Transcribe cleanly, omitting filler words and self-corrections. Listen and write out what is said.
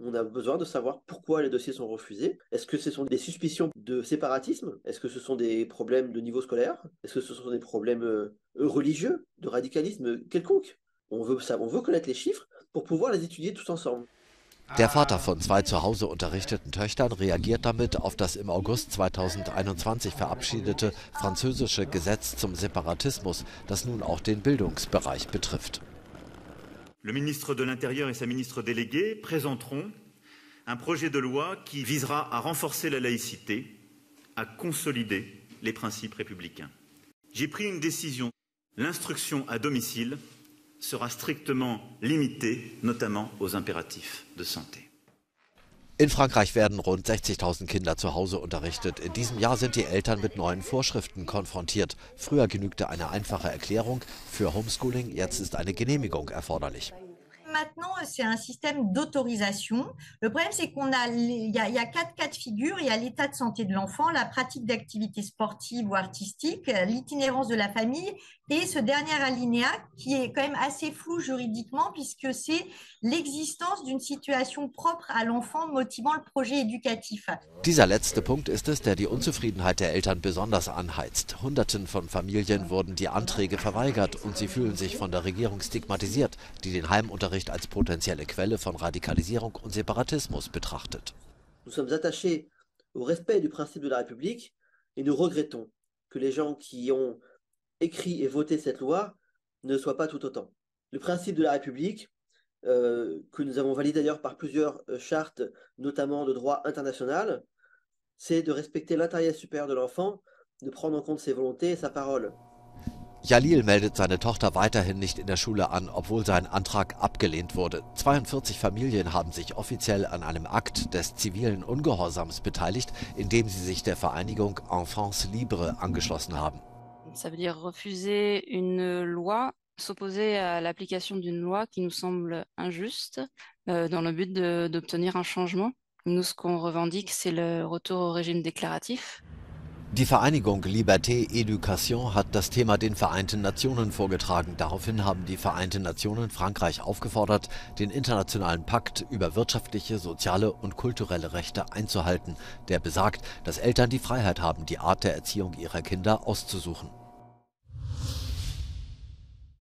On a besoin de savoir pourquoi les dossiers sont refusés. Est-ce que ce sont des suspicions de séparatisme? Est-ce que ce sont des problèmes de niveau scolaire? Est-ce que ce sont des problèmes religieux, de radicalisme quelconque? On veut ça, on veut connaître les chiffres pour pouvoir les étudier tous ensemble. Der Vater von 2 zu Hause unterrichteten Töchtern reagiert damit auf das im August 2021 verabschiedete französische Gesetz zum Separatismus, das nun auch den Bildungsbereich betrifft. Le ministre de l'Intérieur et sa ministre déléguée présenteront un projet de loi qui visera à renforcer la laïcité, à consolider les principes républicains. J'ai pris une décision. L'instruction à domicile sera strictement limitée, notamment aux impératifs de santé. In Frankreich werden rund 60.000 Kinder zu Hause unterrichtet. In diesem Jahr sind die Eltern mit neuen Vorschriften konfrontiert. Früher genügte eine einfache Erklärung für Homeschooling, jetzt ist eine Genehmigung erforderlich. Maintenant, c'est un système d'autorisation. Le problème, c'est il y a 4 cas de figure. Il y a l'état de santé de l'enfant, la pratique d'activités sportives ou artistiques, l'itinérance de la famille et ce dernier alinéa qui est quand même assez flou juridiquement puisque c'est l'existence d'une situation propre à l'enfant motivant le projet éducatif. Dieser letzte Punkt ist es, der die Unzufriedenheit der Eltern besonders anheizt. Hunderten von Familien wurden die Anträge verweigert und sie fühlen sich von der Regierung stigmatisiert, die den Heimunterricht als potenzielle Quelle von Radikalisierung und Separatismus betrachtet. Nous sommes attachés au respect du principe de la République et nous regrettons que les gens qui ont écrit et voté cette loi ne soient pas tout autant. Le principe de la République, que nous avons validé d'ailleurs par plusieurs chartes, notamment de droit international, c'est de respecter l'intérêt supérieur de l'enfant, de prendre en compte ses volontés et sa parole. Jalil meldet seine Tochter weiterhin nicht in der Schule an, obwohl sein Antrag abgelehnt wurde. 42 Familien haben sich offiziell an einem Akt des zivilen Ungehorsams beteiligt, indem sie sich der Vereinigung Enfance Libre angeschlossen haben. Ça veut dire refuser une loi, s'opposer à l'application d'une loi qui nous semble injuste, dans le but d'obtenir un changement. Nous, ce qu'on revendique, c'est le retour au régime déclaratif. Die Vereinigung Liberté Éducation hat das Thema den Vereinten Nationen vorgetragen. Daraufhin haben die Vereinten Nationen Frankreich aufgefordert, den internationalen Pakt über wirtschaftliche, soziale und kulturelle Rechte einzuhalten, der besagt, dass Eltern die Freiheit haben, die Art der Erziehung ihrer Kinder auszusuchen.